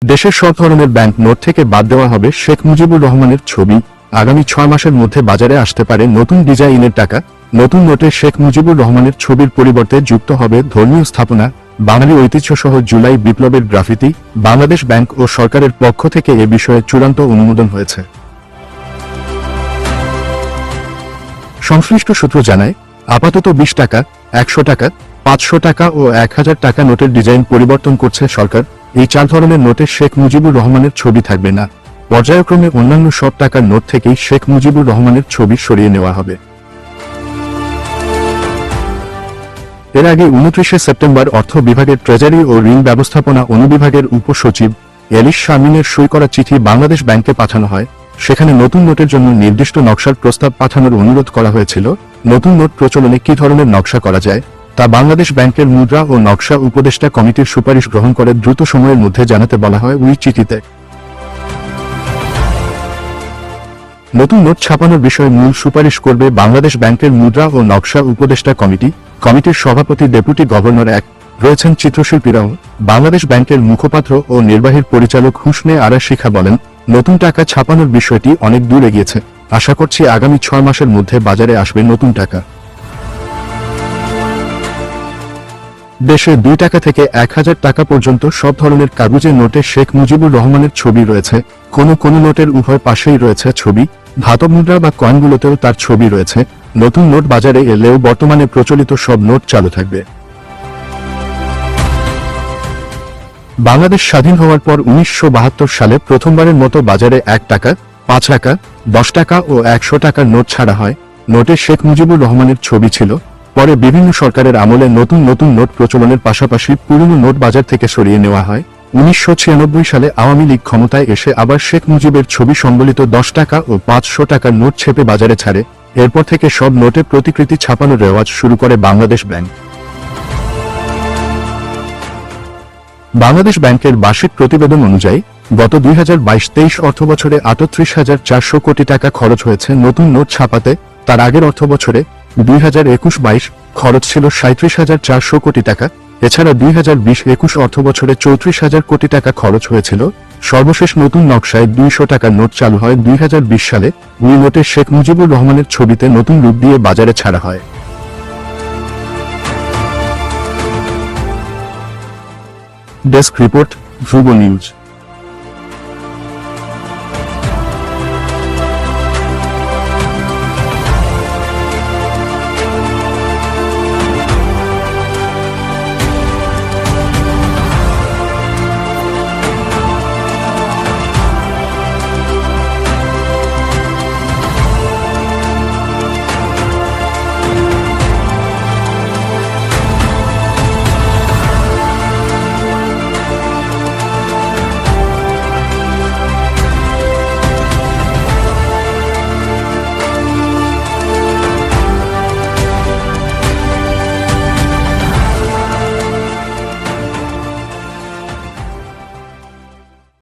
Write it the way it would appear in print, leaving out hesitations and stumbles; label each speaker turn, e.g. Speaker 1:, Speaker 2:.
Speaker 1: দেশের সব ধরনের ব্যাংক নোট থেকে বাদ দেওয়া হবে শেখ মুজিবুর রহমানের ছবি। আগামী 6 মাসের মধ্যে বাজারে আসতে পারে নতুন ডিজাইনের টাকা। নতুন নোটে শেখ মুজিবুর রহমানের ছবির পরিবর্তে যুক্ত হবে ধর্মীয় স্থাপনা, বাঙালি ঐতিহ্যসহ জুলাই বিপ্লবের গ্রাফিতি। বাংলাদেশ ব্যাংক ও সরকারের পক্ষ থেকে এ বিষয়ে চূড়ান্ত অনুমোদন হয়েছে। সংশ্লিষ্ট সূত্র জানায়, আপাতত 20 টাকা, 100 টাকা, 500 টাকা ও 1000 টাকা নোটের ডিজাইন পরিবর্তন করছে সরকার। এই 4 ধরনের নোটে শেখ মুজিবুর রহমানের ছবি থাকবে না। পর্যায়ক্রমে অন্যান্য সব টাকার নোট থেকেই শেখ মুজিবুর রহমানের ছবি সরিয়ে নেওয়া হবে। এর আগে 29 সেপ্টেম্বর অর্থ বিভাগের ট্রেজারি ও ঋণ ব্যবস্থাপনা অনুবিভাগের উপসচিব এলিশ শামিনের সই করা চিঠি বাংলাদেশ ব্যাংকে পাঠানো হয়। সেখানে নতুন নোটের জন্য নির্দিষ্ট নকশার প্রস্তাব পাঠানোর অনুরোধ করা হয়েছিল। নতুন নোট প্রচলনে কি ধরনের নকশা করা যায় তা বাংলাদেশ ব্যাংকের মুদ্রা ও নকশা উপদেষ্টা কমিটির সুপারিশ গ্রহণ করে দ্রুত সময়ের মধ্যে জানাতে বলা হয় ওই চিঠিতে। নতুন নোট ছাপানোর বিষয়ে মূল সুপারিশ করবে বাংলাদেশ ব্যাংকের মুদ্রা ও নকশা উপদেষ্টা কমিটি। কমিটির সভাপতি ডেপুটি গভর্নর রয়েছেন চিত্রশিল্পীরাও। বাংলাদেশ ব্যাংকের মুখপাত্র ও নির্বাহী পরিচালক হুসনে আরা শিখা বলেন, নতুন টাকা ছাপানোর বিষয়টি অনেক দূর এগিয়েছে। আশা করছি আগামী 6 মাসের মধ্যে বাজারে আসবে নতুন টাকা। দেশে 2 টাকা থেকে 1000 টাকা পর্যন্ত সব ধরনের কাগজের নোটে শেখ মুজিবুর রহমানের ছবি রয়েছে। কোনো নোটের উভয় পাশেই রয়েছে ছবি। ধাতব মুদ্রা বা কয়েনগুলোতেও তার ছবি রয়েছে। নতুন নোট বাজারে এলেও বর্তমানে প্রচলিত সব নোট চালু থাকবে। বাংলাদেশ স্বাধীন হওয়ার পর 1972 সালে প্রথমবারের মতো বাজারে 1 টাকা, 5 টাকা, 10 টাকা ও 100 টাকার নোট ছাড়া হয়। নোটে শেখ মুজিবুর রহমানের ছবি ছিল। পরে বিভিন্ন সরকারের আমলে নতুন নোট প্রচলনের পাশাপাশি পুরনো নোট বাজার থেকে সরিয়ে নেওয়া হয়। 1996 সালে আওয়ামী লীগ ক্ষমতায় এসে আবার শেখ মুজিবের ছবি সংবলিত 10 টাকা ও 500 টাকার নোট ছেপে বাজারে ছাড়ে। এরপর থেকে সব নোটে প্রতিকৃতি ছাপানোর রেওয়াজ শুরু করে বাংলাদেশ ব্যাংক। বাংলাদেশ ব্যাংকের বার্ষিক প্রতিবেদন অনুযায়ী গত 2022-23 অর্থবছরে 38,400 কোটি টাকা খরচ হয়েছে নতুন নোট ছাপাতে। তার আগের অর্থবছরে 2021-22 খরচ ছিল 37,400 কোটি টাকা। এছাড়া 2020-21 অর্থবছরে 34,000 কোটি টাকা খরচ হয়েছিল। সর্বশেষ নতুন নকশায় 200 টাকার নোট চালু হয় 2020 সালে। ওই নোটে শেখ মুজিবুর রহমানের ছবিতে নতুন রূপ দিয়ে বাজারে ছাড়া হয়। ডেস্ক রিপোর্ট, ধ্রুব নিউজ।